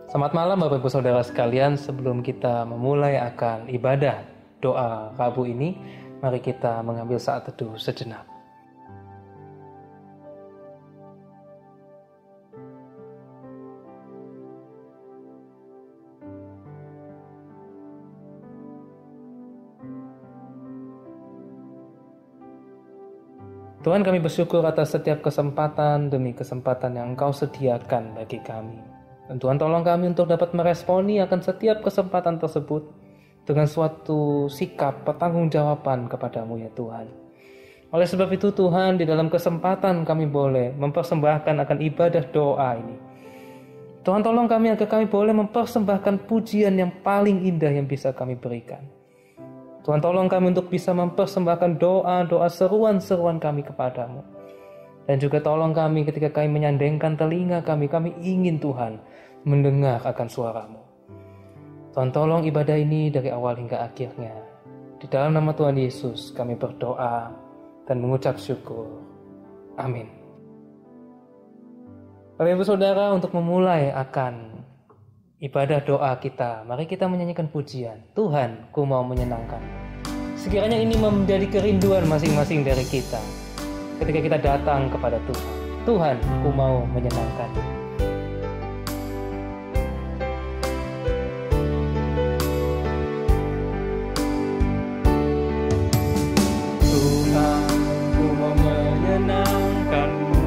Selamat malam Bapak Ibu Saudara sekalian. Sebelum kita memulai akan ibadah doa Rabu ini, mari kita mengambil saat teduh sejenak. Tuhan, kami bersyukur atas setiap kesempatan demi kesempatan yang Engkau sediakan bagi kami. Dan Tuhan, tolong kami untuk dapat meresponi akan setiap kesempatan tersebut dengan suatu sikap pertanggungjawaban kepadamu ya Tuhan. Oleh sebab itu Tuhan, di dalam kesempatan kami boleh mempersembahkan akan ibadah doa ini. Tuhan, tolong kami agar kami boleh mempersembahkan pujian yang paling indah yang bisa kami berikan. Tuhan, tolong kami untuk bisa mempersembahkan doa-doa seruan-seruan kami kepadamu. Dan juga tolong kami ketika kami menyandengkan telinga kami ingin Tuhan mendengar akan suaramu. Tuhan, tolong ibadah ini dari awal hingga akhirnya. Di dalam nama Tuhan Yesus kami berdoa dan mengucap syukur. Amin. Bapak Ibu Saudara, untuk memulai akan ibadah doa kita, mari kita menyanyikan pujian. Tuhan, ku mau menyenangkan. Sekiranya ini menjadi kerinduan masing-masing dari kita ketika kita datang kepada Tuhan. Tuhan, ku mau menyenangkan. Tuhan, ku mau menyenangkan-Mu.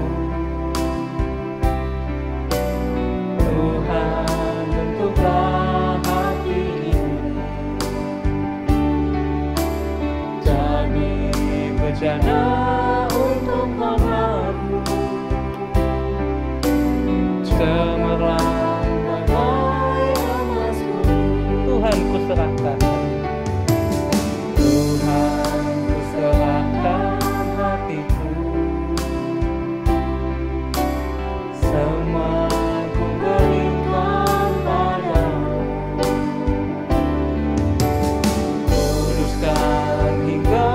Tuhan, bentuklah hati ini jadi bejana untuk hormat-Mu, cemerlang bagai emasmu. Tuhan, ku serahkan. Tuhan, ku serahkan hatiku, semua ku berikan padamu. Kuduskan hingga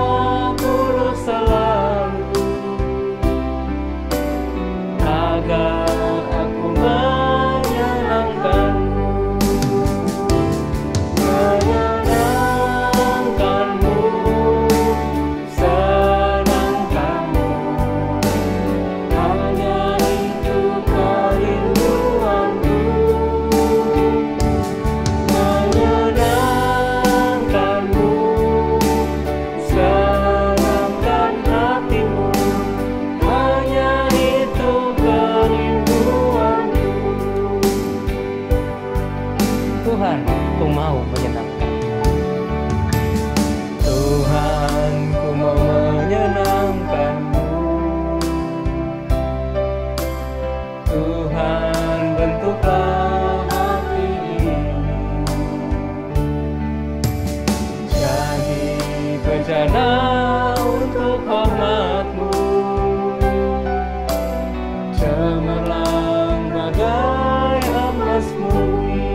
kudus selalu, agar aku menyenangkan-Mu, menyenangkan-Mu, senangkan-Mu. Hanya itu kerinduanku, menyenangkan-Mu, senangkan hatimu. Hanya itu kerinduanku. Tuhan, ku mau menyenangkan. Tuhan, ku mau menyenangkan-Mu. Tuhan, bentuklah hati ini jadi bejana untuk hormat-Mu, cemerlang bagai emas murni.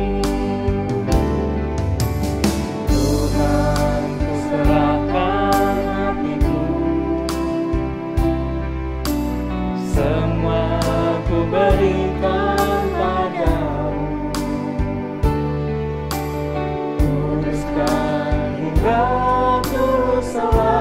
Tuhan, ku serahkan hatiku, semua ku berikan padamu. Kuduskan hingga tulus selalu,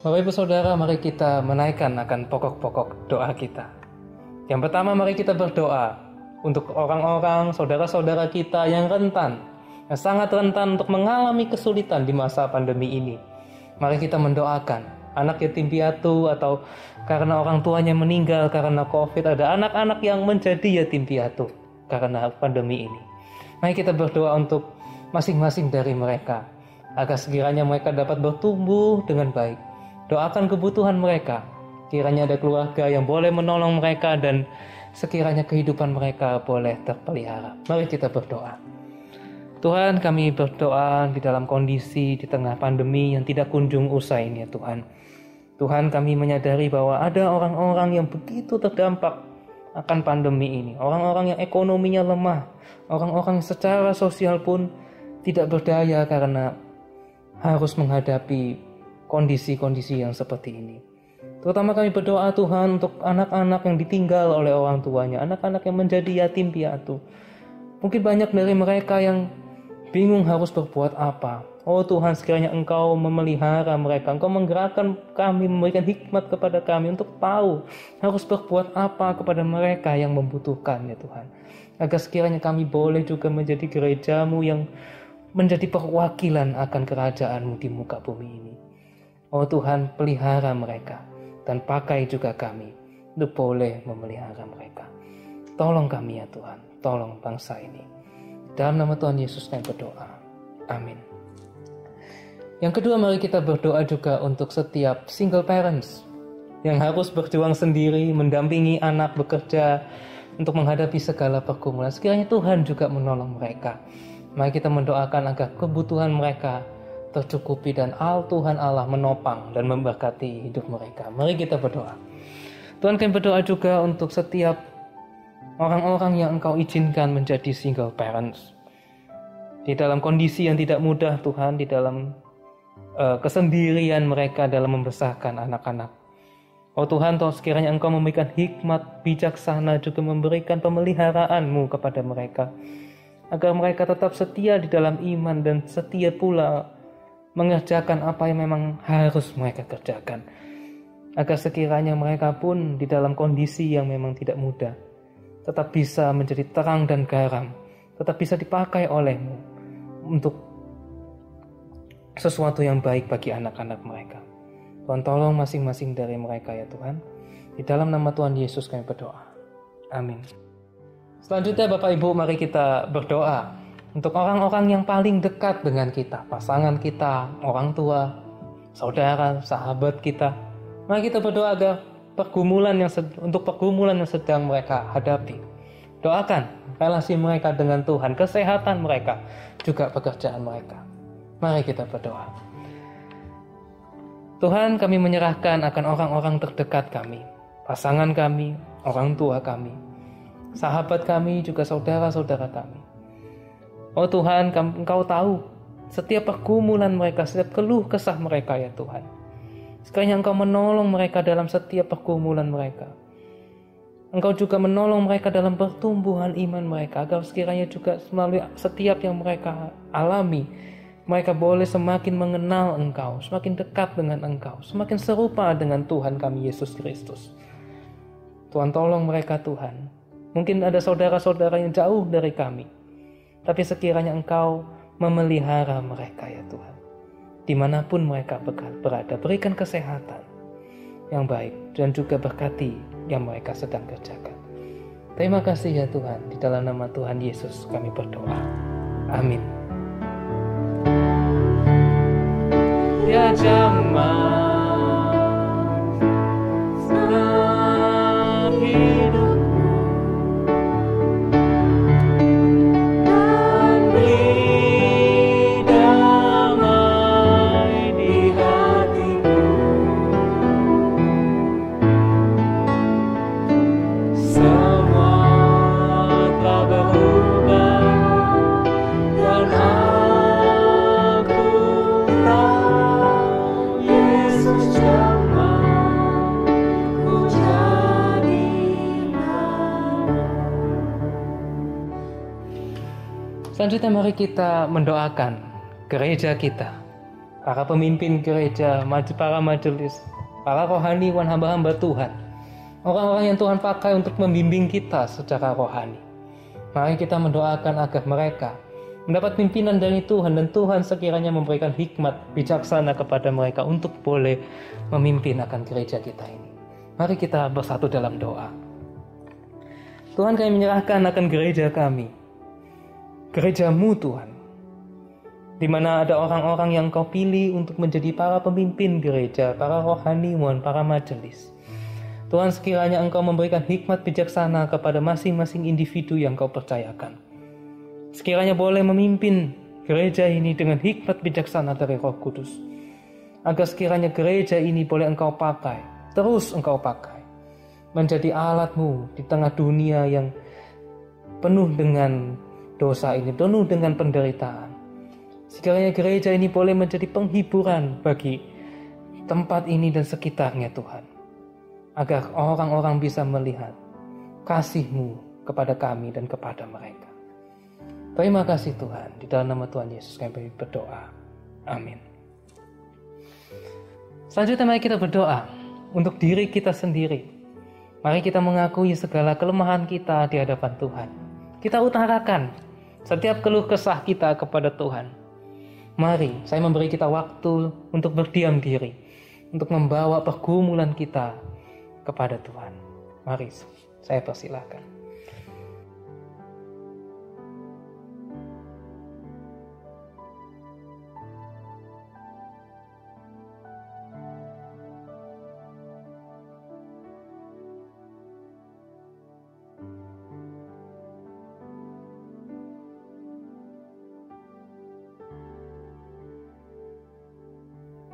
Bapak Ibu Saudara, mari kita menaikkan akan pokok-pokok doa kita. Yang pertama, mari kita berdoa untuk orang-orang, saudara-saudara kita yang rentan, yang sangat rentan untuk mengalami kesulitan di masa pandemi ini. Mari kita mendoakan anak yatim piatu atau karena orang tuanya meninggal karena COVID, ada anak-anak yang menjadi yatim piatu karena pandemi ini. Mari kita berdoa untuk masing-masing dari mereka, agar sekiranya mereka dapat bertumbuh dengan baik. Doakan kebutuhan mereka, kiranya ada keluarga yang boleh menolong mereka dan sekiranya kehidupan mereka boleh terpelihara. Mari kita berdoa. Tuhan, kami berdoa di dalam kondisi di tengah pandemi yang tidak kunjung usai ini ya Tuhan. Tuhan, kami menyadari bahwa ada orang-orang yang begitu terdampak akan pandemi ini. Orang-orang yang ekonominya lemah, orang-orang yang secara sosial pun tidak berdaya karena harus menghadapi kondisi-kondisi yang seperti ini. Terutama kami berdoa Tuhan untuk anak-anak yang ditinggal oleh orang tuanya, anak-anak yang menjadi yatim piatu. Mungkin banyak dari mereka yang bingung harus berbuat apa. Oh Tuhan, sekiranya Engkau memelihara mereka, Engkau menggerakkan kami, memberikan hikmat kepada kami untuk tahu harus berbuat apa kepada mereka yang membutuhkan ya Tuhan. Agar sekiranya kami boleh juga menjadi gereja-Mu yang menjadi perwakilan akan kerajaan-Mu di muka bumi ini. Oh Tuhan, pelihara mereka dan pakai juga kami untuk boleh memelihara mereka. Tolong kami ya Tuhan, tolong bangsa ini. Dalam nama Tuhan Yesus kami berdoa. Amin. Yang kedua, mari kita berdoa juga untuk setiap single parents yang harus berjuang sendiri, mendampingi anak bekerja untuk menghadapi segala pergumulan. Sekiranya Tuhan juga menolong mereka. Mari kita mendoakan agar kebutuhan mereka tercukupi dan Tuhan Allah menopang dan memberkati hidup mereka. Mari kita berdoa. Tuhan, kami berdoa juga untuk setiap orang-orang yang Engkau izinkan menjadi single parents. Di dalam kondisi yang tidak mudah Tuhan, di dalam kesendirian mereka dalam membesarkan anak-anak. Oh Tuhan, sekiranya Engkau memberikan hikmat, bijaksana, juga memberikan pemeliharaan-Mu kepada mereka. Agar mereka tetap setia di dalam iman dan setia pula mengerjakan apa yang memang harus mereka kerjakan. Agar sekiranya mereka pun di dalam kondisi yang memang tidak mudah, tetap bisa menjadi terang dan garam, tetap bisa dipakai oleh-Mu untuk sesuatu yang baik bagi anak-anak mereka. Tuhan, tolong masing-masing dari mereka ya Tuhan. Di dalam nama Tuhan Yesus kami berdoa. Amin. Selanjutnya Bapak Ibu, mari kita berdoa untuk orang-orang yang paling dekat dengan kita, pasangan kita, orang tua, saudara, sahabat kita. Mari kita berdoa agar pergumulan yang sedang mereka hadapi. Doakan relasi mereka dengan Tuhan, kesehatan mereka, juga pekerjaan mereka. Mari kita berdoa. Tuhan, kami menyerahkan akan orang-orang terdekat kami, pasangan kami, orang tua kami, sahabat kami, juga saudara-saudara kami. Oh Tuhan, Engkau tahu setiap pergumulan mereka, setiap keluh kesah mereka ya Tuhan. Sekiranya Engkau menolong mereka dalam setiap pergumulan mereka. Engkau juga menolong mereka dalam pertumbuhan iman mereka, agar sekiranya juga melalui setiap yang mereka alami, mereka boleh semakin mengenal Engkau, semakin dekat dengan Engkau, semakin serupa dengan Tuhan kami Yesus Kristus. Tuhan, tolong mereka Tuhan. Mungkin ada saudara-saudara yang jauh dari kami, tapi sekiranya Engkau memelihara mereka ya Tuhan. Dimanapun mereka berada, berikan kesehatan yang baik dan juga berkati yang mereka sedang kerjakan. Terima kasih ya Tuhan. Di dalam nama Tuhan Yesus kami berdoa. Amin. Ya jamaah dalam hidup Selanjutnya mari kita mendoakan gereja kita, para pemimpin gereja, para majelis, para rohaniwan, hamba-hamba Tuhan, orang-orang yang Tuhan pakai untuk membimbing kita secara rohani. Mari kita mendoakan agar mereka mendapat pimpinan dari Tuhan, dan Tuhan sekiranya memberikan hikmat bijaksana kepada mereka untuk boleh memimpin akan gereja kita ini. Mari kita bersatu dalam doa. Tuhan, kami menyerahkan akan gereja kami, gereja-Mu Tuhan, di mana ada orang-orang yang Kau pilih untuk menjadi para pemimpin gereja, para rohaniwan, para majelis. Tuhan, sekiranya Engkau memberikan hikmat bijaksana kepada masing-masing individu yang Kau percayakan. Sekiranya boleh memimpin gereja ini dengan hikmat bijaksana dari Roh Kudus. Agar sekiranya gereja ini boleh Engkau pakai, terus Engkau pakai, menjadi alat-Mu di tengah dunia yang penuh dengan dosa ini, penuh dengan penderitaan. Sekiranya gereja ini boleh menjadi penghiburan bagi tempat ini dan sekitarnya Tuhan. Agar orang-orang bisa melihat kasih-Mu kepada kami dan kepada mereka. Terima kasih Tuhan. Di dalam nama Tuhan Yesus kami berdoa. Amin. Selanjutnya mari kita berdoa untuk diri kita sendiri. Mari kita mengakui segala kelemahan kita di hadapan Tuhan. Kita utarakan setiap keluh kesah kita kepada Tuhan. Mari, saya memberi kita waktu untuk berdiam diri, untuk membawa pergumulan kita kepada Tuhan. Mari, saya persilahkan.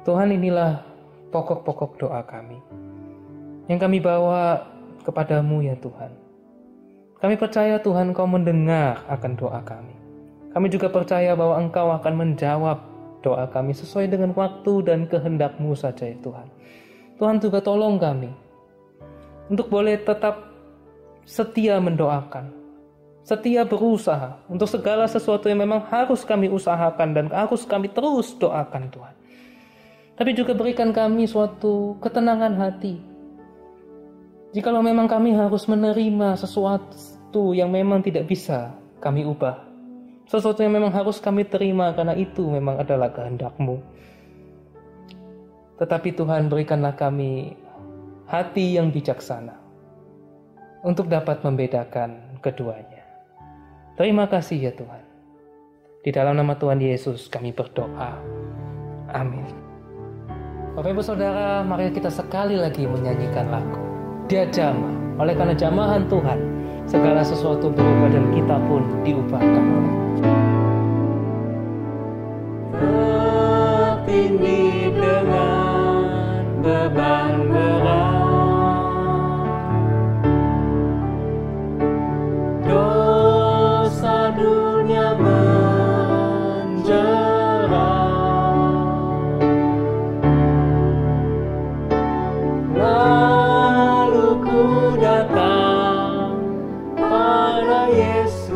Tuhan, inilah pokok-pokok doa kami yang kami bawa kepadamu ya Tuhan. Kami percaya Tuhan Kau mendengar akan doa kami. Kami juga percaya bahwa Engkau akan menjawab doa kami sesuai dengan waktu dan kehendak-Mu saja ya Tuhan. Tuhan juga tolong kami untuk boleh tetap setia mendoakan, setia berusaha untuk segala sesuatu yang memang harus kami usahakan dan harus kami terus doakan Tuhan. Tapi juga berikan kami suatu ketenangan hati. Jikalau memang kami harus menerima sesuatu yang memang tidak bisa kami ubah, sesuatu yang memang harus kami terima karena itu memang adalah kehendak-Mu. Tetapi Tuhan, berikanlah kami hati yang bijaksana untuk dapat membedakan keduanya. Terima kasih ya Tuhan. Di dalam nama Tuhan Yesus kami berdoa. Amin. Bapak Ibu Saudara, mari kita sekali lagi menyanyikan lagu Dia Jamah. Oleh karena jamahan Tuhan, segala sesuatu berubah dan kita pun diubahkan oleh tertindih dengan beban berat, dosa dunia menjerat. Lalu ku datang pada Yesus,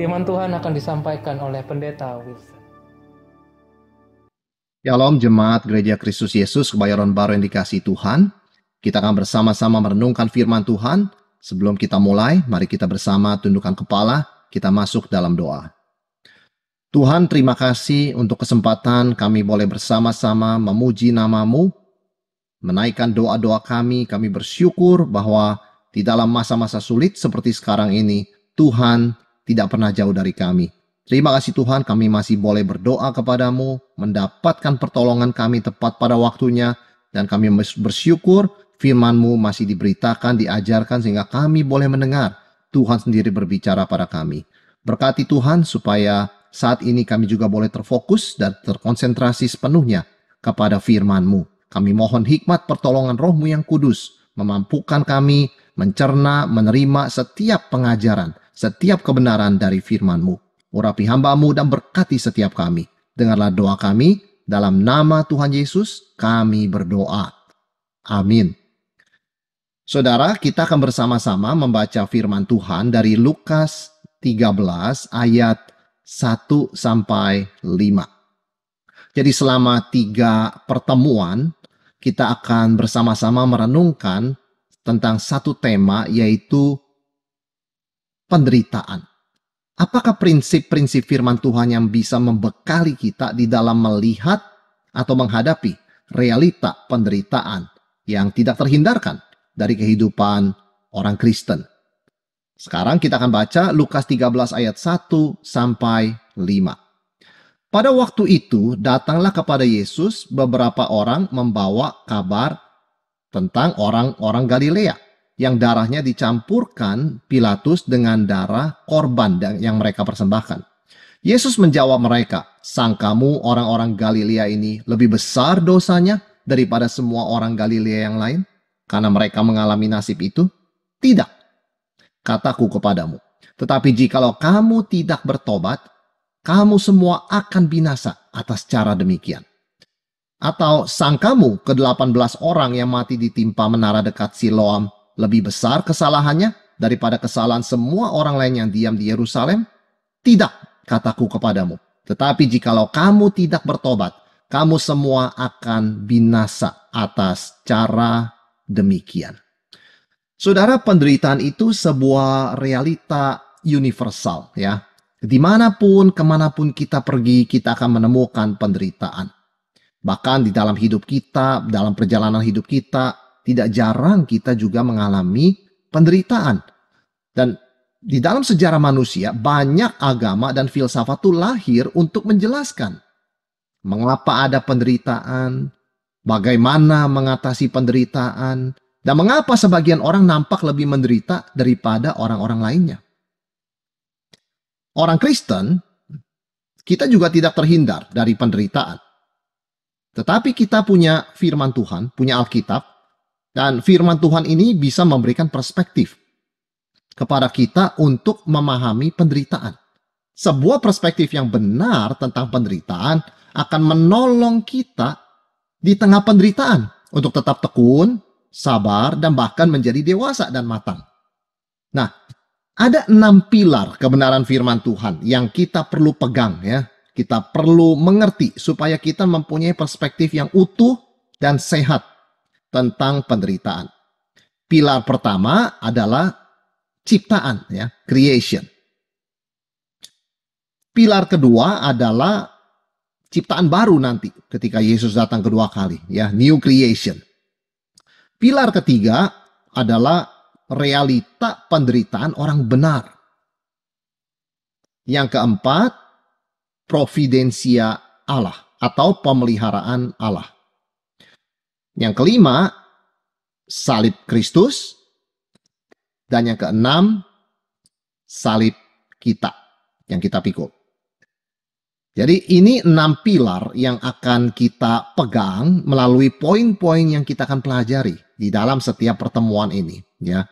Firman Tuhan akan disampaikan oleh Pendeta Wilson. Shalom Jemaat Gereja Kristus Yesus Kebayoran Baru yang dikasihi Tuhan. Kita akan bersama-sama merenungkan firman Tuhan. Sebelum kita mulai, mari kita bersama tundukkan kepala, kita masuk dalam doa. Tuhan, terima kasih untuk kesempatan kami boleh bersama-sama memuji nama-Mu, menaikkan doa-doa kami bersyukur bahwa di dalam masa-masa sulit seperti sekarang ini, Tuhan tidak pernah jauh dari kami. Terima kasih Tuhan, kami masih boleh berdoa kepadamu, mendapatkan pertolongan kami tepat pada waktunya, dan kami bersyukur firman-Mu masih diberitakan, diajarkan, sehingga kami boleh mendengar Tuhan sendiri berbicara pada kami. Berkati Tuhan supaya saat ini kami juga boleh terfokus dan terkonsentrasi sepenuhnya kepada firman-Mu. Kami mohon hikmat pertolongan Roh-Mu yang kudus, memampukan kami mencerna, menerima setiap pengajaran, setiap kebenaran dari firman-Mu. Urapi hamba-Mu dan berkati setiap kami. Dengarlah doa kami, dalam nama Tuhan Yesus kami berdoa. Amin. Saudara, kita akan bersama-sama membaca firman Tuhan dari Lukas 13 ayat 1 sampai 5. Jadi selama 3 pertemuan, kita akan bersama-sama merenungkan tentang satu tema, yaitu penderitaan. Apakah prinsip-prinsip firman Tuhan yang bisa membekali kita di dalam melihat atau menghadapi realita penderitaan yang tidak terhindarkan dari kehidupan orang Kristen? Sekarang kita akan baca Lukas 13 ayat 1 sampai 5. Pada waktu itu datanglah kepada Yesus beberapa orang membawa kabar tentang orang-orang Galilea yang darahnya dicampurkan Pilatus dengan darah korban yang mereka persembahkan. Yesus menjawab mereka, "Sangkamu orang-orang Galilea ini lebih besar dosanya daripada semua orang Galilea yang lain, karena mereka mengalami nasib itu? Tidak, kataku kepadamu. Tetapi jikalau kamu tidak bertobat, kamu semua akan binasa atas cara demikian. Atau sangkamu ke-18 orang yang mati ditimpa menara dekat Siloam lebih besar kesalahannya daripada kesalahan semua orang lain yang diam di Yerusalem? Tidak, kataku kepadamu. Tetapi jikalau kamu tidak bertobat, kamu semua akan binasa atas cara demikian." Saudara, penderitaan itu sebuah realita universal, ya. Dimanapun, kemanapun kita pergi, kita akan menemukan penderitaan. Bahkan di dalam hidup kita, dalam perjalanan hidup kita, tidak jarang kita juga mengalami penderitaan. Dan di dalam sejarah manusia, banyak agama dan filsafat itu lahir untuk menjelaskan mengapa ada penderitaan, bagaimana mengatasi penderitaan, dan mengapa sebagian orang nampak lebih menderita daripada orang-orang lainnya. Orang Kristen, kita juga tidak terhindar dari penderitaan. Tetapi kita punya firman Tuhan, punya Alkitab, dan firman Tuhan ini bisa memberikan perspektif kepada kita untuk memahami penderitaan. Sebuah perspektif yang benar tentang penderitaan akan menolong kita di tengah penderitaan untuk tetap tekun, sabar, dan bahkan menjadi dewasa dan matang. Nah, ada 6 pilar kebenaran firman Tuhan yang kita perlu pegang, ya. Kita perlu mengerti supaya kita mempunyai perspektif yang utuh dan sehat tentang penderitaan. Pilar pertama adalah ciptaan, ya, creation. Pilar kedua adalah ciptaan baru nanti ketika Yesus datang kedua kali, ya, new creation. Pilar ketiga adalah realita penderitaan orang benar. Yang keempat, providensia Allah atau pemeliharaan Allah. Yang kelima, salib Kristus. Dan yang keenam, salib kita yang kita pikul. Jadi ini 6 pilar yang akan kita pegang melalui poin-poin yang kita akan pelajari di dalam setiap pertemuan ini, ya.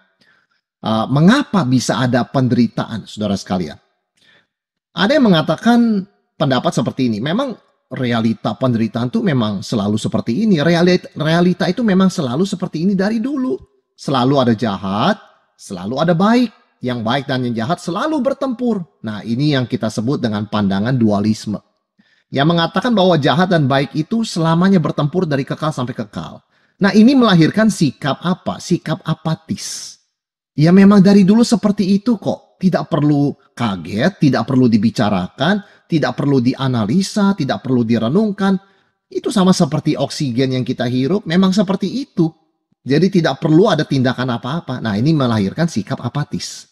Mengapa bisa ada penderitaan, saudara sekalian? Ada yang mengatakan pendapat seperti ini. Memang realita penderitaan itu memang selalu seperti ini. Realita itu memang selalu seperti ini dari dulu. Selalu ada jahat, selalu ada baik. yang baik dan yang jahat selalu bertempur. Nah, ini yang kita sebut dengan pandangan dualisme. Yang mengatakan bahwa jahat dan baik itu selamanya bertempur dari kekal sampai kekal. Nah, ini melahirkan sikap apa? Sikap apatis. Ya memang dari dulu seperti itu kok. Tidak perlu kaget, tidak perlu dibicarakan, tidak perlu dianalisa, tidak perlu direnungkan. Itu sama seperti oksigen yang kita hirup, memang seperti itu. Jadi tidak perlu ada tindakan apa-apa. Nah, ini melahirkan sikap apatis.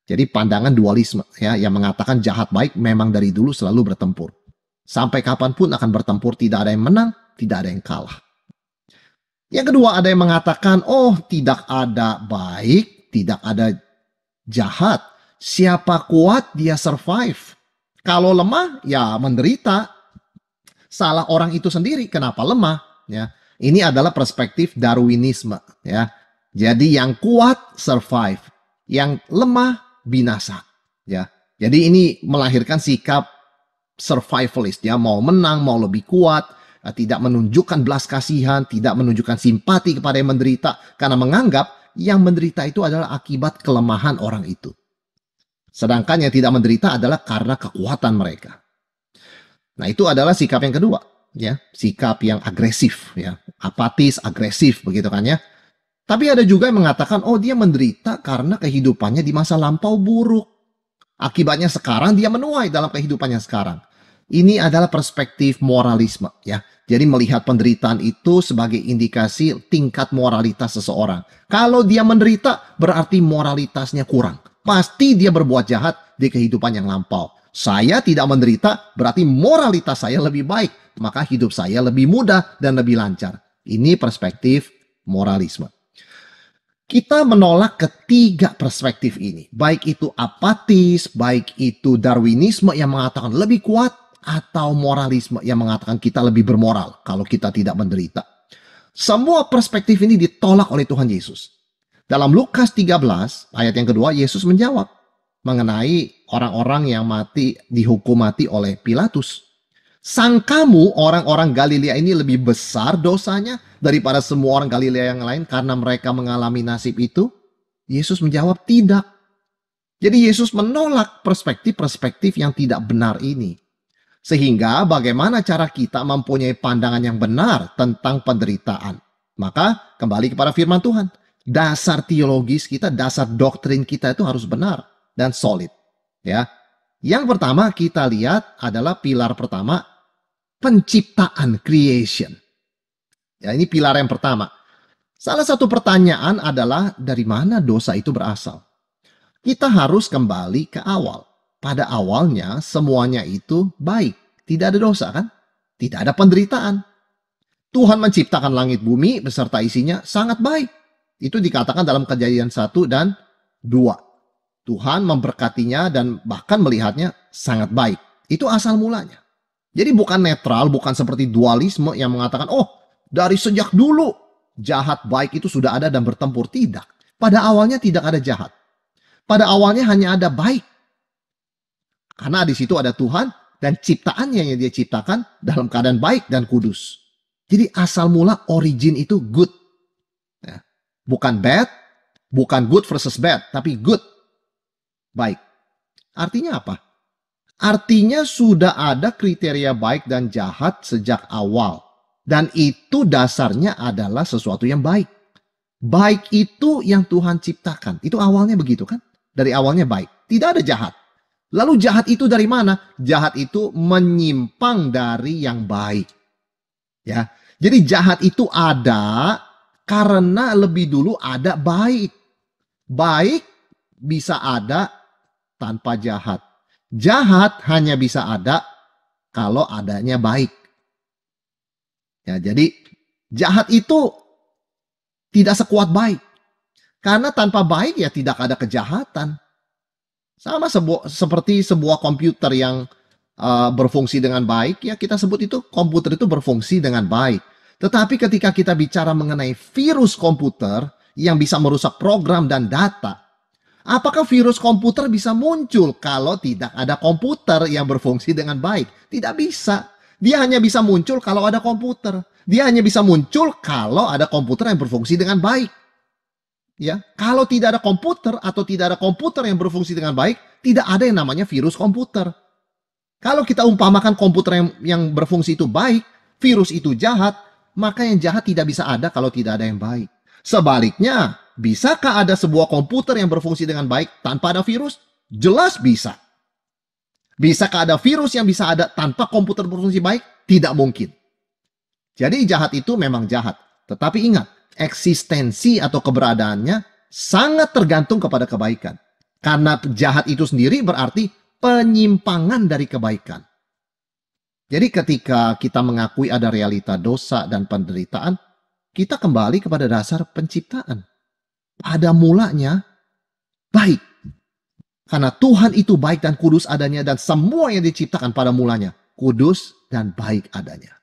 Jadi pandangan dualisme ya, yang mengatakan jahat baik memang dari dulu selalu bertempur. Sampai kapanpun akan bertempur, tidak ada yang menang, tidak ada yang kalah. Yang kedua, ada yang mengatakan, oh tidak ada baik, tidak ada jahat. Siapa kuat, dia survive. Kalau lemah, ya menderita. Salah orang itu sendiri, kenapa lemah? Ya, ini adalah perspektif Darwinisme. Ya, jadi yang kuat survive, yang lemah binasa. Ya, jadi ini melahirkan sikap survivalist. Ya, mau menang, mau lebih kuat, tidak menunjukkan belas kasihan, tidak menunjukkan simpati kepada yang menderita, karena menganggap yang menderita itu adalah akibat kelemahan orang itu. Sedangkan yang tidak menderita adalah karena kekuatan mereka. Nah, itu adalah sikap yang kedua, ya, sikap yang agresif, ya, apatis, agresif, begitu kan ya. Tapi ada juga yang mengatakan, oh dia menderita karena kehidupannya di masa lampau buruk. Akibatnya sekarang dia menuai dalam kehidupannya sekarang. Ini adalah perspektif moralisme, ya. Jadi melihat penderitaan itu sebagai indikasi tingkat moralitas seseorang. Kalau dia menderita, berarti moralitasnya kurang. Pasti dia berbuat jahat di kehidupan yang lampau. Saya tidak menderita, berarti moralitas saya lebih baik. Maka hidup saya lebih mudah dan lebih lancar. Ini perspektif moralisme. Kita menolak ketiga perspektif ini. Baik itu apatis, baik itu Darwinisme yang mengatakan lebih kuat, atau moralisme yang mengatakan kita lebih bermoral kalau kita tidak menderita. Semua perspektif ini ditolak oleh Tuhan Yesus. Dalam Lukas 13, ayat yang kedua, Yesus menjawab mengenai orang-orang yang dihukum mati oleh Pilatus. Sangkamu orang-orang Galilea ini lebih besar dosanya daripada semua orang Galilea yang lain karena mereka mengalami nasib itu? Yesus menjawab tidak. Jadi Yesus menolak perspektif-perspektif yang tidak benar ini. Sehingga bagaimana cara kita mempunyai pandangan yang benar tentang penderitaan? Maka kembali kepada firman Tuhan. Dasar teologis kita, dasar doktrin kita itu harus benar dan solid. Ya. Yang pertama kita lihat adalah pilar pertama, penciptaan, creation. Ya, ini pilar yang pertama. Salah satu pertanyaan adalah dari mana dosa itu berasal? Kita harus kembali ke awal. Pada awalnya semuanya itu baik. Tidak ada dosa kan? Tidak ada penderitaan. Tuhan menciptakan langit bumi beserta isinya sangat baik. Itu dikatakan dalam Kejadian 1 dan 2. Tuhan memberkatinya dan bahkan melihatnya sangat baik. Itu asal mulanya. Jadi bukan netral, bukan seperti dualisme yang mengatakan, oh dari sejak dulu jahat baik itu sudah ada dan bertempur. Tidak. Pada awalnya tidak ada jahat. Pada awalnya hanya ada baik. Karena di situ ada Tuhan dan ciptaannya yang dia ciptakan dalam keadaan baik dan kudus. Jadi asal mula origin itu good. Ya. Bukan bad, bukan good versus bad, tapi good. Baik. Artinya apa? Artinya sudah ada kriteria baik dan jahat sejak awal. Dan itu dasarnya adalah sesuatu yang baik. Baik itu yang Tuhan ciptakan. Itu awalnya begitu kan? Dari awalnya baik. Tidak ada jahat. Lalu jahat itu dari mana? Jahat itu menyimpang dari yang baik. Ya. Jadi jahat itu ada karena lebih dulu ada baik. Baik bisa ada tanpa jahat. Jahat hanya bisa ada kalau adanya baik. Ya, jadi jahat itu tidak sekuat baik. Karena tanpa baik ya tidak ada kejahatan. Sama seperti sebuah komputer yang berfungsi dengan baik, ya kita sebut itu komputer itu berfungsi dengan baik. Tetapi ketika kita bicara mengenai virus komputer yang bisa merusak program dan data, apakah virus komputer bisa muncul kalau tidak ada komputer yang berfungsi dengan baik? Tidak bisa. Dia hanya bisa muncul kalau ada komputer. Dia hanya bisa muncul kalau ada komputer yang berfungsi dengan baik. Ya, kalau tidak ada komputer atau tidak ada komputer yang berfungsi dengan baik, tidak ada yang namanya virus komputer. Kalau kita umpamakan komputer yang berfungsi itu baik, virus itu jahat, maka yang jahat tidak bisa ada kalau tidak ada yang baik. Sebaliknya, bisakah ada sebuah komputer yang berfungsi dengan baik tanpa ada virus? Jelas bisa. Bisakah ada virus yang bisa ada tanpa komputer berfungsi baik? Tidak mungkin. Jadi jahat itu memang jahat. Tetapi ingat, eksistensi atau keberadaannya sangat tergantung kepada kebaikan. Karena jahat itu sendiri berarti penyimpangan dari kebaikan. Jadi ketika kita mengakui ada realita dosa dan penderitaan, kita kembali kepada dasar penciptaan. Pada mulanya baik. Karena Tuhan itu baik dan kudus adanya, dan semua yang diciptakan pada mulanya kudus dan baik adanya.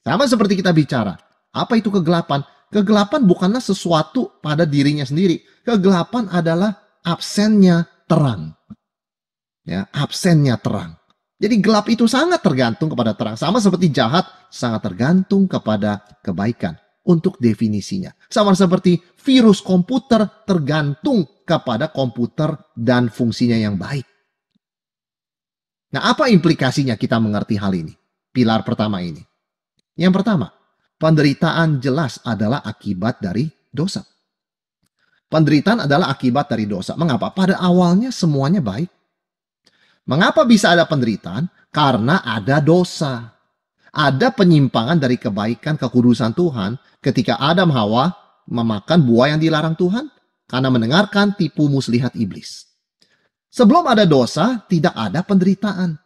Sama seperti kita bicara, apa itu kegelapan? Kegelapan bukanlah sesuatu pada dirinya sendiri. Kegelapan adalah absennya terang. Ya, absennya terang. Jadi gelap itu sangat tergantung kepada terang. Sama seperti jahat sangat tergantung kepada kebaikan untuk definisinya. Sama seperti virus komputer tergantung kepada komputer dan fungsinya yang baik. Nah, apa implikasinya kita mengerti hal ini? Pilar pertama ini. Yang pertama, penderitaan jelas adalah akibat dari dosa. Penderitaan adalah akibat dari dosa. Mengapa? Pada awalnya semuanya baik. Mengapa bisa ada penderitaan? Karena ada dosa. Ada penyimpangan dari kebaikan kekudusan Tuhan ketika Adam Hawa memakan buah yang dilarang Tuhan karena mendengarkan tipu muslihat iblis. Sebelum ada dosa, tidak ada penderitaan.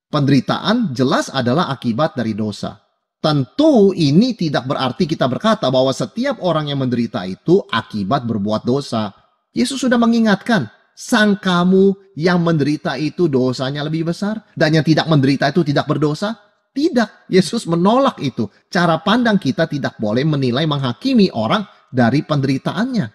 Penderitaan jelas adalah akibat dari dosa. Tentu ini tidak berarti kita berkata bahwa setiap orang yang menderita itu akibat berbuat dosa. Yesus sudah mengingatkan, sang kamu yang menderita itu dosanya lebih besar, dan yang tidak menderita itu tidak berdosa. Tidak, Yesus menolak itu. Cara pandang kita tidak boleh menilai, menghakimi orang dari penderitaannya.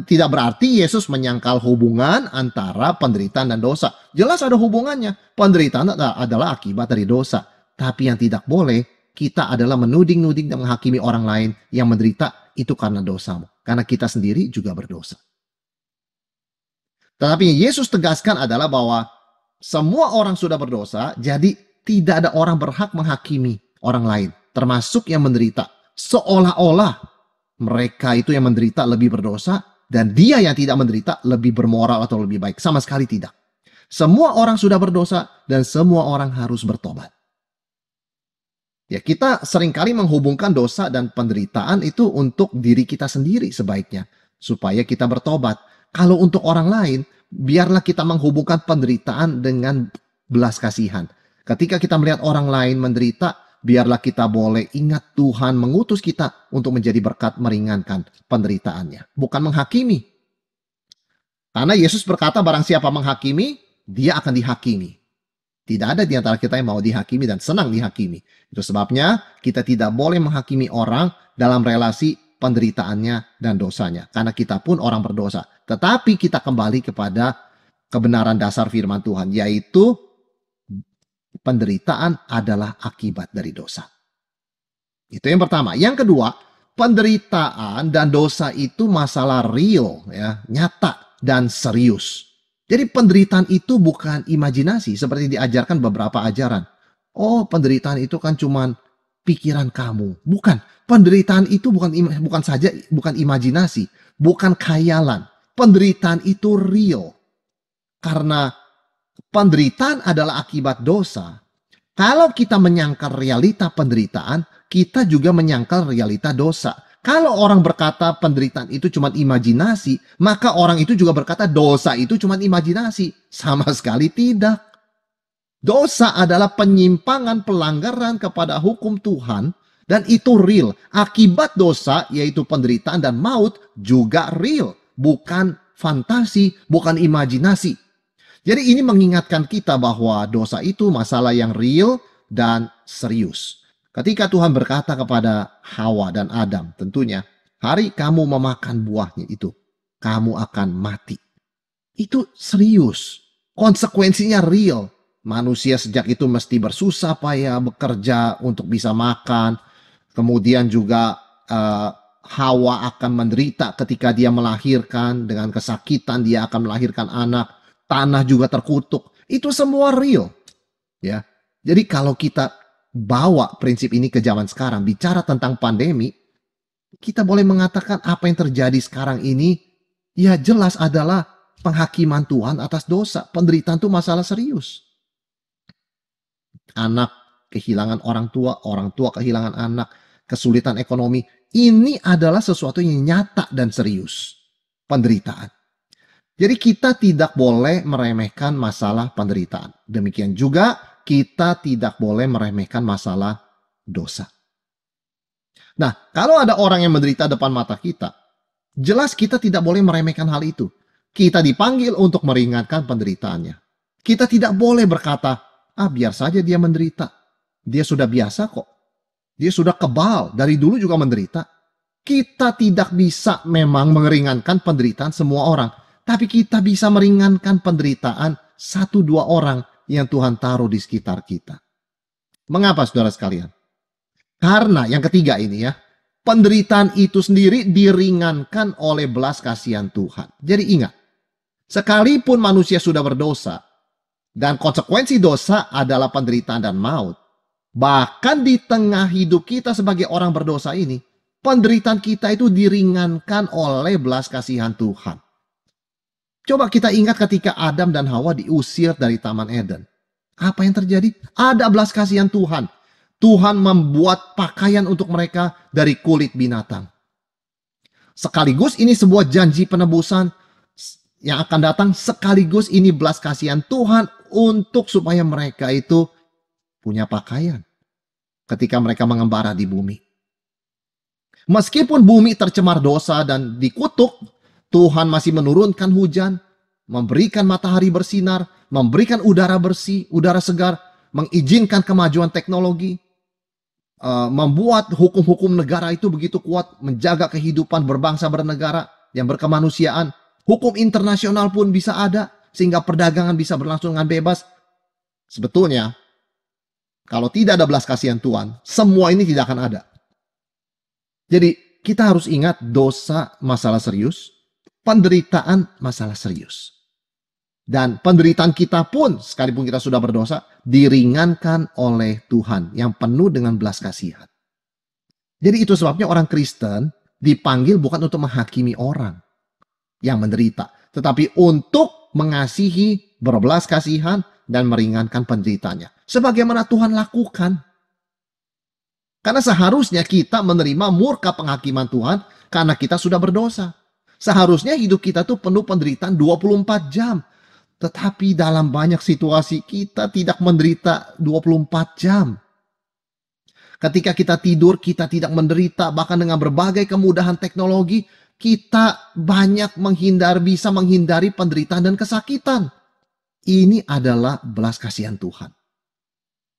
Tidak berarti Yesus menyangkal hubungan antara penderitaan dan dosa. Jelas ada hubungannya. Penderitaan adalah akibat dari dosa. Tapi yang tidak boleh, kita adalah menuding-nuding dan menghakimi orang lain yang menderita itu karena dosamu. Karena kita sendiri juga berdosa. Tetapi yang Yesus tegaskan adalah bahwa semua orang sudah berdosa, jadi tidak ada orang berhak menghakimi orang lain, termasuk yang menderita. Seolah-olah mereka itu yang menderita lebih berdosa, dan dia yang tidak menderita lebih bermoral atau lebih baik. Sama sekali tidak. Semua orang sudah berdosa, dan semua orang harus bertobat. Ya, kita seringkali menghubungkan dosa dan penderitaan itu untuk diri kita sendiri sebaiknya, supaya kita bertobat. Kalau untuk orang lain, biarlah kita menghubungkan penderitaan dengan belas kasihan. Ketika kita melihat orang lain menderita, biarlah kita boleh ingat Tuhan mengutus kita untuk menjadi berkat meringankan penderitaannya. Bukan menghakimi. Karena Yesus berkata barang siapa menghakimi, dia akan dihakimi. Tidak ada di antara kita yang mau dihakimi dan senang dihakimi. Itu sebabnya kita tidak boleh menghakimi orang dalam relasi penderitaannya dan dosanya. Karena kita pun orang berdosa. Tetapi kita kembali kepada kebenaran dasar firman Tuhan, yaitu penderitaan adalah akibat dari dosa. Itu yang pertama. Yang kedua, penderitaan dan dosa itu masalah real, ya, nyata dan serius. Jadi penderitaan itu bukan imajinasi seperti diajarkan beberapa ajaran. Oh, penderitaan itu kan cuman pikiran kamu. Bukan. Penderitaan itu bukan imajinasi, bukan khayalan. Penderitaan itu real. Karena penderitaan adalah akibat dosa. Kalau kita menyangkal realita penderitaan, kita juga menyangkal realita dosa. Kalau orang berkata penderitaan itu cuma imajinasi, maka orang itu juga berkata dosa itu cuma imajinasi. Sama sekali tidak. Dosa adalah penyimpangan, pelanggaran kepada hukum Tuhan, dan itu real. Akibat dosa, yaitu penderitaan dan maut, juga real. Bukan fantasi, bukan imajinasi. Jadi ini mengingatkan kita bahwa dosa itu masalah yang real dan serius. Ketika Tuhan berkata kepada Hawa dan Adam, tentunya, hari kamu memakan buahnya itu, kamu akan mati. Itu serius. Konsekuensinya real. Manusia sejak itu mesti bersusah payah bekerja untuk bisa makan. Kemudian juga Hawa akan menderita ketika dia melahirkan, dengan kesakitan dia akan melahirkan anak, tanah juga terkutuk. Itu semua real, ya. Jadi kalau kita bawa prinsip ini ke zaman sekarang, bicara tentang pandemi, kita boleh mengatakan apa yang terjadi sekarang ini ya jelas adalah penghakiman Tuhan atas dosa. Penderitaan itu masalah serius. Anak kehilangan orang tua kehilangan anak, kesulitan ekonomi. Ini adalah sesuatu yang nyata dan serius. Penderitaan. Jadi kita tidak boleh meremehkan masalah penderitaan. Demikian juga kita tidak boleh meremehkan masalah dosa. Nah, kalau ada orang yang menderita depan mata kita, jelas kita tidak boleh meremehkan hal itu. Kita dipanggil untuk meringankan penderitaannya. Kita tidak boleh berkata, biar saja dia menderita. Dia sudah biasa kok. Dia sudah kebal, dari dulu juga menderita. Kita tidak bisa memang meringankan penderitaan semua orang. Tapi kita bisa meringankan penderitaan 1-2 orang yang Tuhan taruh di sekitar kita. Mengapa saudara sekalian? Karena yang ketiga ini ya, penderitaan itu sendiri diringankan oleh belas kasihan Tuhan. Jadi ingat, sekalipun manusia sudah berdosa, dan konsekuensi dosa adalah penderitaan dan maut, bahkan di tengah hidup kita sebagai orang berdosa ini, penderitaan kita itu diringankan oleh belas kasihan Tuhan. Coba kita ingat ketika Adam dan Hawa diusir dari Taman Eden. Apa yang terjadi? Ada belas kasihan Tuhan. Tuhan membuat pakaian untuk mereka dari kulit binatang. Sekaligus ini sebuah janji penebusan yang akan datang. Sekaligus ini belas kasihan Tuhan untuk supaya mereka itu punya pakaian ketika mereka mengembara di bumi. Meskipun bumi tercemar dosa dan dikutuk, Tuhan masih menurunkan hujan, memberikan matahari bersinar, memberikan udara bersih, udara segar, mengizinkan kemajuan teknologi, membuat hukum-hukum negara itu begitu kuat, menjaga kehidupan berbangsa bernegara yang berkemanusiaan. Hukum internasional pun bisa ada, sehingga perdagangan bisa berlangsung dengan bebas. Sebetulnya, kalau tidak ada belas kasihan Tuhan, semua ini tidak akan ada. Jadi, kita harus ingat dosa masalah serius, penderitaan masalah serius. Dan penderitaan kita pun, sekalipun kita sudah berdosa, diringankan oleh Tuhan yang penuh dengan belas kasihan. Jadi itu sebabnya orang Kristen dipanggil bukan untuk menghakimi orang yang menderita, tetapi untuk mengasihi, berbelas kasihan, dan meringankan penderitaannya. Sebagaimana Tuhan lakukan. Karena seharusnya kita menerima murka penghakiman Tuhan karena kita sudah berdosa. Seharusnya hidup kita tuh penuh penderitaan 24 jam. Tetapi dalam banyak situasi kita tidak menderita 24 jam. Ketika kita tidur, kita tidak menderita. Bahkan dengan berbagai kemudahan teknologi, kita banyak bisa menghindari penderitaan dan kesakitan. Ini adalah belas kasihan Tuhan.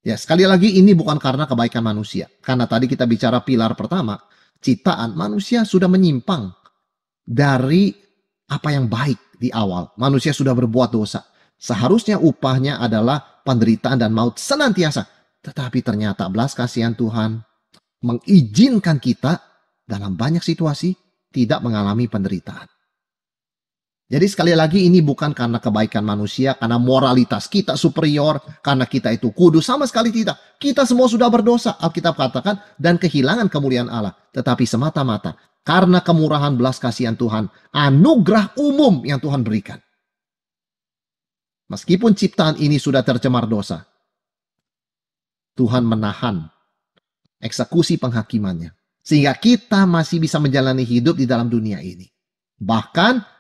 Ya, sekali lagi ini bukan karena kebaikan manusia. Karena tadi kita bicara pilar pertama, ciptaan manusia sudah menyimpang dari apa yang baik di awal. Manusia sudah berbuat dosa. Seharusnya upahnya adalah penderitaan dan maut senantiasa. Tetapi ternyata belas kasihan Tuhan mengizinkan kita dalam banyak situasi tidak mengalami penderitaan. Jadi sekali lagi ini bukan karena kebaikan manusia, karena moralitas kita superior, karena kita itu kudus, sama sekali tidak. Kita semua sudah berdosa, Alkitab katakan, dan kehilangan kemuliaan Allah. Tetapi semata-mata karena kemurahan belas kasihan Tuhan, anugerah umum yang Tuhan berikan. Meskipun ciptaan ini sudah tercemar dosa, Tuhan menahan eksekusi penghakimannya. Sehingga kita masih bisa menjalani hidup di dalam dunia ini. Bahkan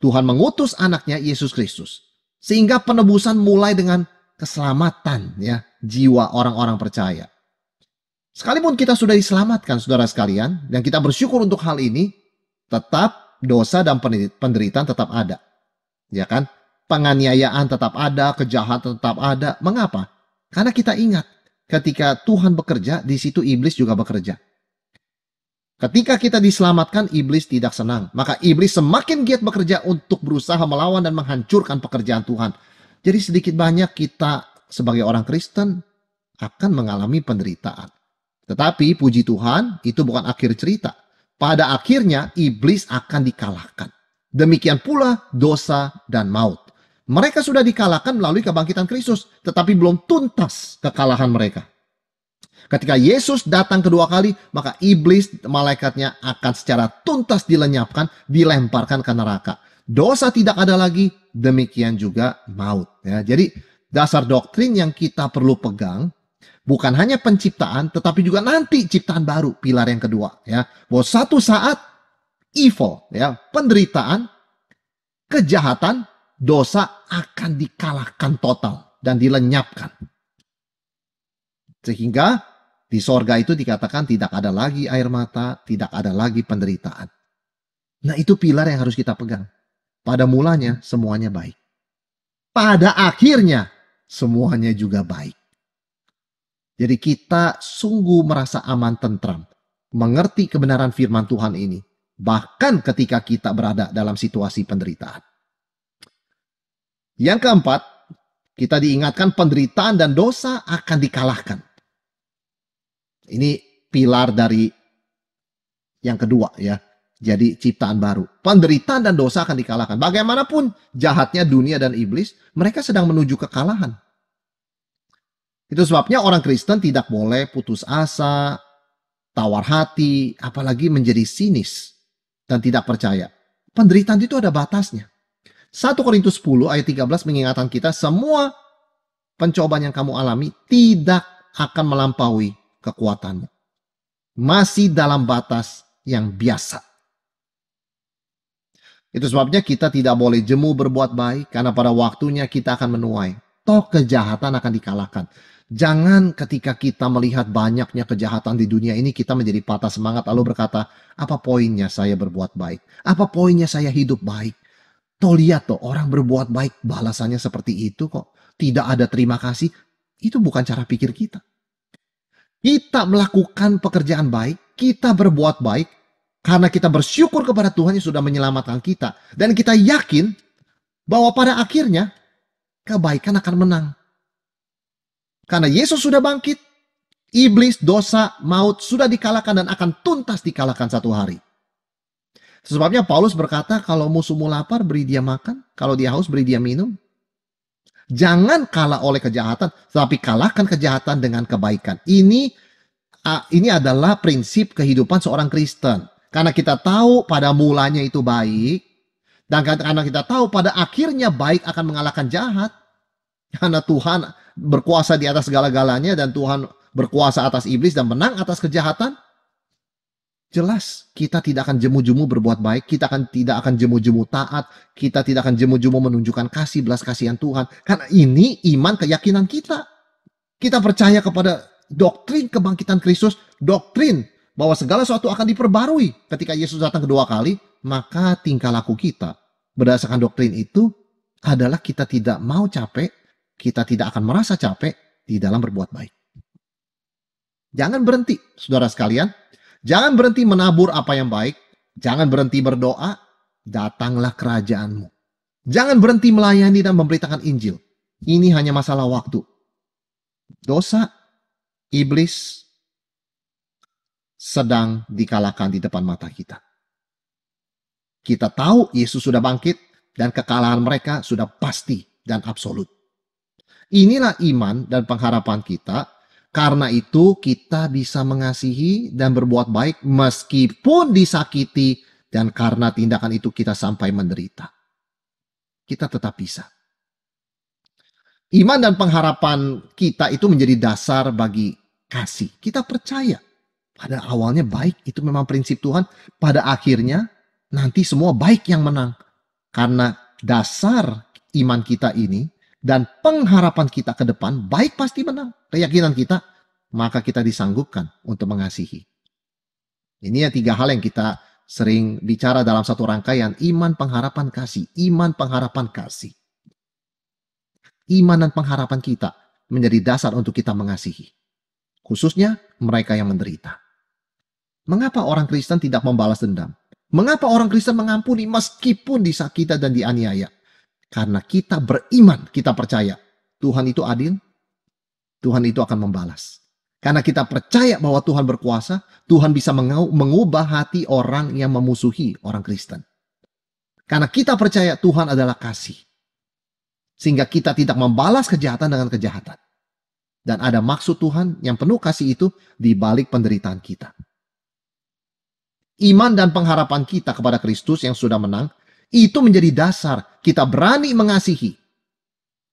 Tuhan mengutus anaknya Yesus Kristus. Sehingga penebusan mulai dengan keselamatan ya jiwa orang-orang percaya. Sekalipun kita sudah diselamatkan saudara sekalian, dan kita bersyukur untuk hal ini, tetap dosa dan penderitaan tetap ada. Ya kan? Penganiayaan tetap ada, kejahatan tetap ada. Mengapa? Karena kita ingat, ketika Tuhan bekerja, di situ iblis juga bekerja. Ketika kita diselamatkan, iblis tidak senang. Maka iblis semakin giat bekerja untuk berusaha melawan dan menghancurkan pekerjaan Tuhan. Jadi sedikit banyak kita sebagai orang Kristen akan mengalami penderitaan. Tetapi puji Tuhan, itu bukan akhir cerita. pada akhirnya iblis akan dikalahkan. Demikian pula dosa dan maut. Mereka sudah dikalahkan melalui kebangkitan Kristus, tetapi belum tuntas kekalahan mereka. Ketika Yesus datang kedua kali, maka iblis, malaikatnya akan secara tuntas dilenyapkan, dilemparkan ke neraka. Dosa tidak ada lagi, demikian juga maut. Ya, jadi dasar doktrin yang kita perlu pegang, bukan hanya penciptaan, tetapi juga nanti ciptaan baru, pilar yang kedua. Ya, bahwa satu saat evil, ya, penderitaan, kejahatan, dosa akan dikalahkan total dan dilenyapkan. Sehingga di sorga itu dikatakan tidak ada lagi air mata, tidak ada lagi penderitaan. Nah, itu pilar yang harus kita pegang. Pada mulanya semuanya baik. Pada akhirnya semuanya juga baik. Jadi kita sungguh merasa aman tentram, mengerti kebenaran firman Tuhan ini, bahkan ketika kita berada dalam situasi penderitaan. Yang keempat, kita diingatkan penderitaan dan dosa akan dikalahkan. Ini pilar dari yang kedua, ya. Jadi ciptaan baru. Penderitaan dan dosa akan dikalahkan. Bagaimanapun jahatnya dunia dan iblis, mereka sedang menuju kekalahan. Itu sebabnya orang Kristen tidak boleh putus asa, tawar hati, apalagi menjadi sinis dan tidak percaya. Penderitaan itu ada batasnya. 1 Korintus 10 ayat 13 mengingatkan kita, semua pencobaan yang kamu alami tidak akan melampaui kekuatanmu. Masih dalam batas yang biasa. Itu sebabnya kita tidak boleh jemu berbuat baik, karena pada waktunya kita akan menuai. Toh kejahatan akan dikalahkan. Jangan ketika kita melihat banyaknya kejahatan di dunia ini, kita menjadi patah semangat lalu berkata, apa poinnya saya berbuat baik? Apa poinnya saya hidup baik? Toh lihat toh, orang berbuat baik balasannya seperti itu kok. Tidak ada terima kasih. Itu bukan cara pikir kita. Kita melakukan pekerjaan baik, kita berbuat baik, karena kita bersyukur kepada Tuhan yang sudah menyelamatkan kita. Dan kita yakin bahwa pada akhirnya kebaikan akan menang. Karena Yesus sudah bangkit, iblis, dosa, maut sudah dikalahkan dan akan tuntas dikalahkan satu hari. Sebabnya Paulus berkata, kalau musuhmu lapar, beri dia makan. Kalau dia haus, beri dia minum. Jangan kalah oleh kejahatan, tetapi kalahkan kejahatan dengan kebaikan. Ini adalah prinsip kehidupan seorang Kristen. Karena kita tahu pada mulanya itu baik. Dan karena kita tahu pada akhirnya baik akan mengalahkan jahat. Karena Tuhan berkuasa di atas segala-galanya. Dan Tuhan berkuasa atas iblis dan menang atas kejahatan. Jelas kita tidak akan jemu-jemu berbuat baik. Kita tidak akan jemu-jemu taat. Kita tidak akan jemu-jemu menunjukkan kasih, belas kasihan Tuhan. Karena ini iman keyakinan kita. Kita percaya kepada doktrin kebangkitan Kristus. Doktrin bahwa segala sesuatu akan diperbarui ketika Yesus datang kedua kali, maka tingkah laku kita berdasarkan doktrin itu adalah kita tidak mau capek, kita tidak akan merasa capek di dalam berbuat baik. Jangan berhenti, saudara sekalian. Jangan berhenti menabur apa yang baik. Jangan berhenti berdoa, datanglah kerajaanmu. Jangan berhenti melayani dan memberitakan Injil. Ini hanya masalah waktu. Dosa, iblis, sedang dikalahkan di depan mata kita. Kita tahu Yesus sudah bangkit dan kekalahan mereka sudah pasti dan absolut. Inilah iman dan pengharapan kita. Karena itu kita bisa mengasihi dan berbuat baik meskipun disakiti, dan karena tindakan itu kita sampai menderita. Kita tetap bisa. Iman dan pengharapan kita itu menjadi dasar bagi kasih. Kita percaya. Pada awalnya baik, itu memang prinsip Tuhan. Pada akhirnya nanti semua baik yang menang. Karena dasar iman kita ini dan pengharapan kita ke depan, baik pasti menang. Keyakinan kita, maka kita disanggupkan untuk mengasihi. Ini ya 3 hal yang kita sering bicara dalam satu rangkaian. Iman, pengharapan, kasih. Iman, pengharapan, kasih. Iman dan pengharapan kita menjadi dasar untuk kita mengasihi. Khususnya mereka yang menderita. Mengapa orang Kristen tidak membalas dendam? Mengapa orang Kristen mengampuni meskipun disakiti dan dianiaya? Karena kita beriman, kita percaya Tuhan itu adil, Tuhan itu akan membalas. Karena kita percaya bahwa Tuhan berkuasa, Tuhan bisa mengubah hati orang yang memusuhi orang Kristen. Karena kita percaya Tuhan adalah kasih. Sehingga kita tidak membalas kejahatan dengan kejahatan. Dan ada maksud Tuhan yang penuh kasih itu di balik penderitaan kita. Iman dan pengharapan kita kepada Kristus yang sudah menang, itu menjadi dasar kita berani mengasihi.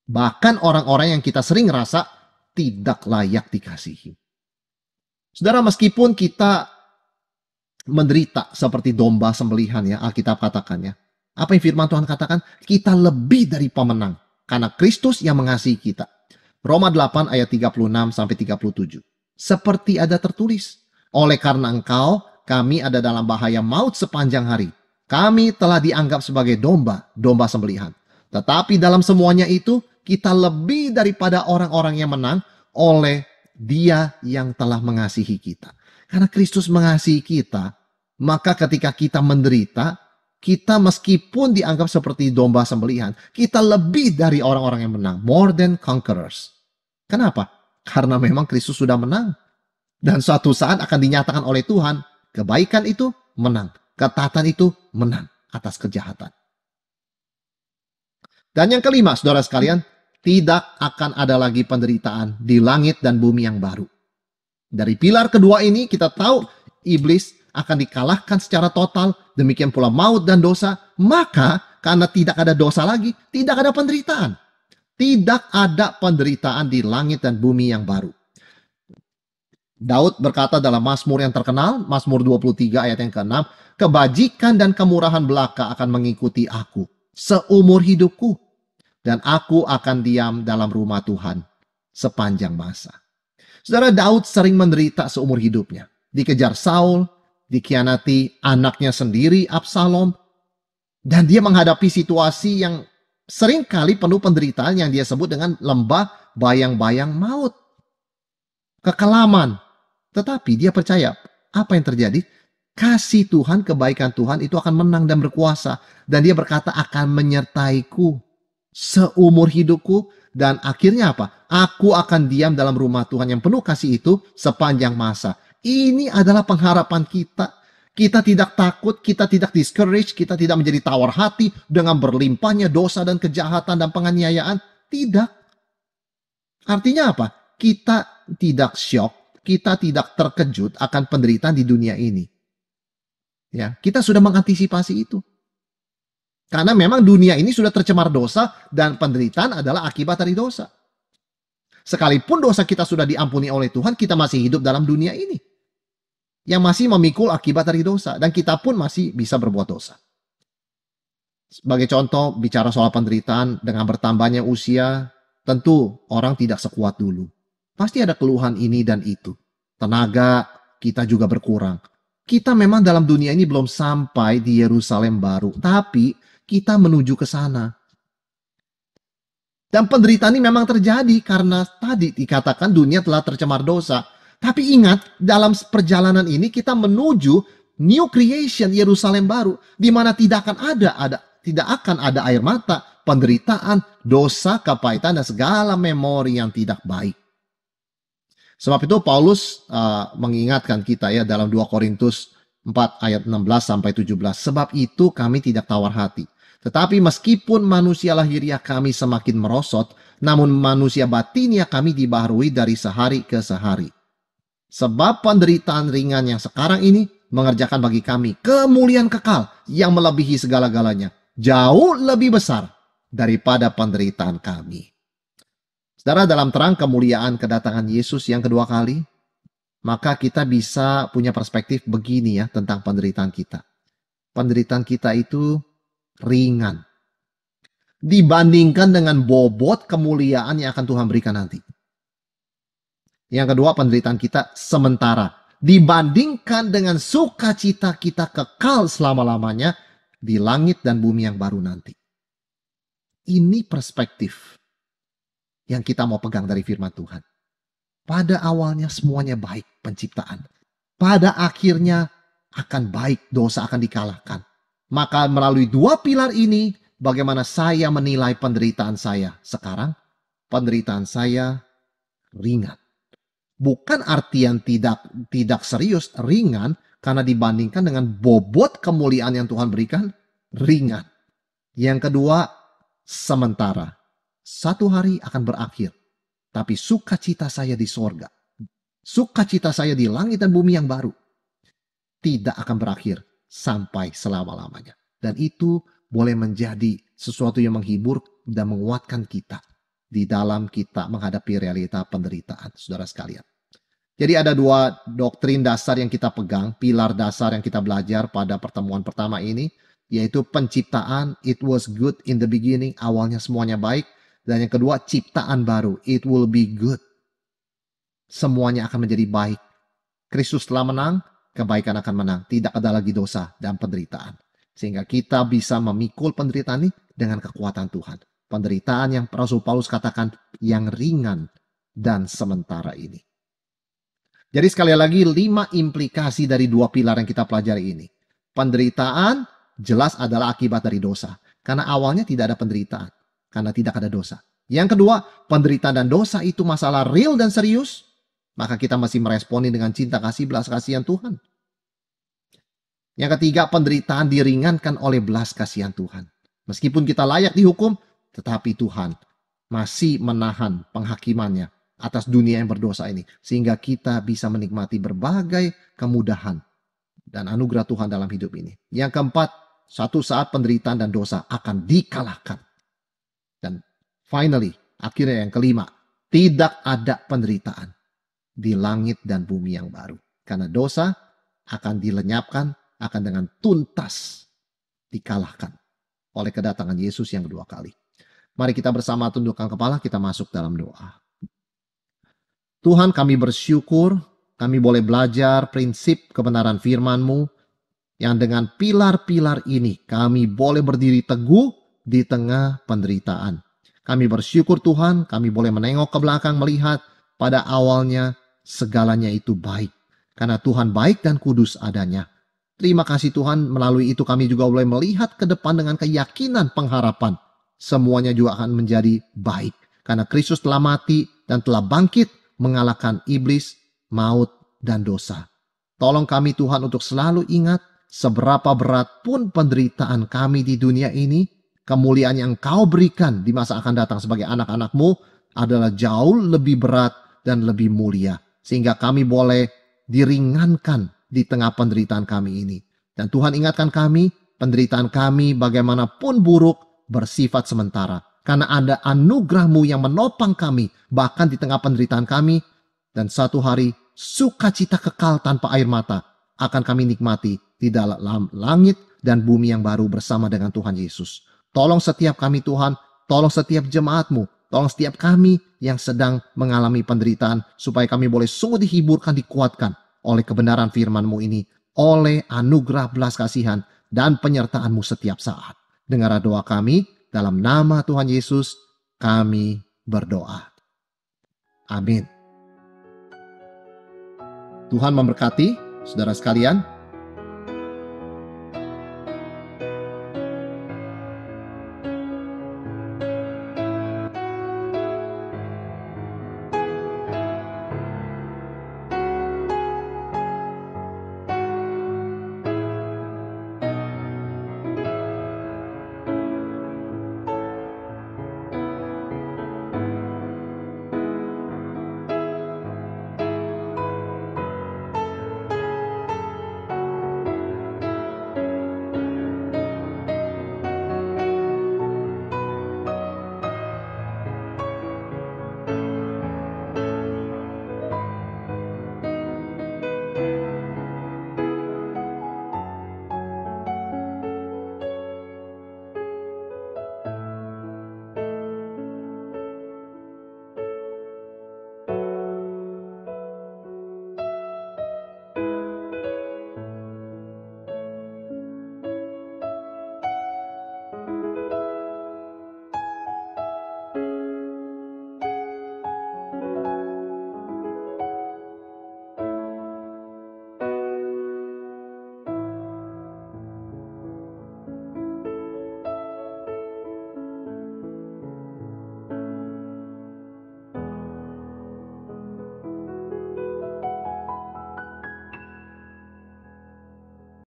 Bahkan orang-orang yang kita sering rasa tidak layak dikasihi. Saudara, meskipun kita menderita seperti domba sembelihan ya, Alkitab katakannya. Apa yang firman Tuhan katakan? Kita lebih dari pemenang. Karena Kristus yang mengasihi kita. Roma 8 ayat 36-37. Seperti ada tertulis. Oleh karena engkau, kami ada dalam bahaya maut sepanjang hari. Kami telah dianggap sebagai domba sembelihan. Tetapi dalam semuanya itu, kita lebih daripada orang-orang yang menang oleh Dia yang telah mengasihi kita. Karena Kristus mengasihi kita, maka ketika kita menderita, kita meskipun dianggap seperti domba sembelihan, kita lebih dari orang-orang yang menang. More than conquerors. Kenapa? Karena memang Kristus sudah menang. Dan suatu saat akan dinyatakan oleh Tuhan, kebaikan itu menang. Ketaatan itu menang atas kejahatan. Dan yang kelima, saudara sekalian, tidak akan ada lagi penderitaan di langit dan bumi yang baru. Dari pilar kedua ini kita tahu iblis akan dikalahkan secara total, demikian pula maut dan dosa. Maka karena tidak ada dosa lagi, tidak ada penderitaan. Tidak ada penderitaan di langit dan bumi yang baru. Daud berkata dalam Mazmur yang terkenal, Mazmur 23 ayat yang ke-6, kebajikan dan kemurahan belaka akan mengikuti aku seumur hidupku. Dan aku akan diam dalam rumah Tuhan sepanjang masa. Saudara, Daud sering menderita seumur hidupnya. Dikejar Saul, dikhianati anaknya sendiri, Absalom. Dan dia menghadapi situasi yang seringkali penuh penderitaan yang dia sebut dengan lembah bayang-bayang maut. Kekelaman. Tetapi dia percaya, apa yang terjadi? Kasih Tuhan, kebaikan Tuhan itu akan menang dan berkuasa. Dan dia berkata akan menyertaiku seumur hidupku, dan akhirnya apa? Aku akan diam dalam rumah Tuhan yang penuh kasih itu sepanjang masa. Ini adalah pengharapan kita. Kita tidak takut, kita tidak discourage, kita tidak menjadi tawar hati dengan berlimpahnya dosa dan kejahatan dan penganiayaan. Tidak. Artinya apa? Kita tidak shock, kita tidak terkejut akan penderitaan di dunia ini. Ya, kita sudah mengantisipasi itu. Karena memang dunia ini sudah tercemar dosa dan penderitaan adalah akibat dari dosa. Sekalipun dosa kita sudah diampuni oleh Tuhan, kita masih hidup dalam dunia ini. Yang masih memikul akibat dari dosa. Dan kita pun masih bisa berbuat dosa. Sebagai contoh, bicara soal penderitaan dengan bertambahnya usia, tentu orang tidak sekuat dulu. Pasti ada keluhan ini dan itu. Tenaga kita juga berkurang. Kita memang dalam dunia ini belum sampai di Yerusalem baru. Tapi kita menuju ke sana. Dan penderitaan ini memang terjadi karena tadi dikatakan dunia telah tercemar dosa. Tapi ingat, dalam perjalanan ini kita menuju new creation Yerusalem baru, di mana tidak akan ada air mata, penderitaan, dosa, kepahitan, dan segala memori yang tidak baik. Sebab itu Paulus mengingatkan kita ya dalam 2 Korintus 4 ayat 16 sampai 17. Sebab itu kami tidak tawar hati. Tetapi meskipun manusia lahiriah kami semakin merosot, namun manusia batiniah kami dibaharui dari sehari ke sehari. Sebab penderitaan ringan yang sekarang ini mengerjakan bagi kami kemuliaan kekal yang melebihi segala-galanya. Jauh lebih besar daripada penderitaan kami. Saudara, dalam terang kemuliaan kedatangan Yesus yang kedua kali, maka kita bisa punya perspektif begini ya tentang penderitaan kita. Penderitaan kita itu ringan dibandingkan dengan bobot kemuliaan yang akan Tuhan berikan nanti. Yang kedua, penderitaan kita sementara dibandingkan dengan sukacita kita kekal selama-lamanya di langit dan bumi yang baru nanti. Ini perspektif yang kita mau pegang dari firman Tuhan. Pada awalnya semuanya baik penciptaan. Pada akhirnya akan baik, dosa akan dikalahkan. Maka melalui 2 pilar ini, bagaimana saya menilai penderitaan saya sekarang? Penderitaan saya ringan Bukan artian tidak serius, ringan, karena dibandingkan dengan bobot kemuliaan yang Tuhan berikan, ringan. Yang kedua, sementara. Satu hari akan berakhir, tapi sukacita saya di sorga, sukacita saya di langit dan bumi yang baru, tidak akan berakhir sampai selama-lamanya. Dan itu boleh menjadi sesuatu yang menghibur dan menguatkan kita di dalam kita menghadapi realita penderitaan, saudara sekalian. Jadi ada dua doktrin dasar yang kita pegang, pilar dasar yang kita belajar pada pertemuan pertama ini, yaitu penciptaan, it was good in the beginning, awalnya semuanya baik. Dan yang kedua, ciptaan baru, it will be good. Semuanya akan menjadi baik. Kristus telah menang, kebaikan akan menang. Tidak ada lagi dosa dan penderitaan. Sehingga kita bisa memikul penderitaan ini dengan kekuatan Tuhan. Penderitaan yang Rasul Paulus katakan yang ringan dan sementara ini. Jadi sekali lagi 5 implikasi dari 2 pilar yang kita pelajari ini. Penderitaan jelas adalah akibat dari dosa. Karena awalnya tidak ada penderitaan. Karena tidak ada dosa. Yang kedua, penderitaan dan dosa itu masalah real dan serius. Maka kita masih meresponi dengan cinta kasih belas kasihan Tuhan. Yang ketiga, penderitaan diringankan oleh belas kasihan Tuhan. Meskipun kita layak dihukum, tetapi Tuhan masih menahan penghakimannya atas dunia yang berdosa ini. Sehingga kita bisa menikmati berbagai kemudahan dan anugerah Tuhan dalam hidup ini. Yang keempat, suatu saat penderitaan dan dosa akan dikalahkan. Dan finally, akhirnya yang kelima, tidak ada penderitaan di langit dan bumi yang baru. Karena dosa akan dilenyapkan, akan dengan tuntas dikalahkan oleh kedatangan Yesus yang kedua kali. Mari kita bersama tundukkan kepala, kita masuk dalam doa. Tuhan, kami bersyukur kami boleh belajar prinsip kebenaran firman-Mu yang dengan pilar-pilar ini kami boleh berdiri teguh di tengah penderitaan. Kami bersyukur Tuhan, kami boleh menengok ke belakang melihat pada awalnya segalanya itu baik. Karena Tuhan baik dan kudus adanya. Terima kasih Tuhan, melalui itu kami juga boleh melihat ke depan dengan keyakinan pengharapan. Semuanya juga akan menjadi baik. Karena Kristus telah mati dan telah bangkit mengalahkan iblis, maut, dan dosa. Tolong kami Tuhan untuk selalu ingat seberapa berat pun penderitaan kami di dunia ini, kemuliaan yang Kau berikan di masa akan datang sebagai anak-anak-Mu adalah jauh lebih berat dan lebih mulia. Sehingga kami boleh diringankan di tengah penderitaan kami ini. Dan Tuhan ingatkan kami, penderitaan kami bagaimanapun buruk bersifat sementara. Karena ada anugerah-Mu yang menopang kami bahkan di tengah penderitaan kami. Dan satu hari sukacita kekal tanpa air mata akan kami nikmati di dalam langit dan bumi yang baru bersama dengan Tuhan Yesus. Tolong setiap kami Tuhan, tolong setiap jemaat-Mu, tolong setiap kami yang sedang mengalami penderitaan supaya kami boleh sungguh dihiburkan, dikuatkan oleh kebenaran firman-Mu ini, oleh anugerah belas kasihan dan penyertaan-Mu setiap saat. Dengar doa kami, dalam nama Tuhan Yesus kami berdoa. Amin. Tuhan memberkati saudara sekalian.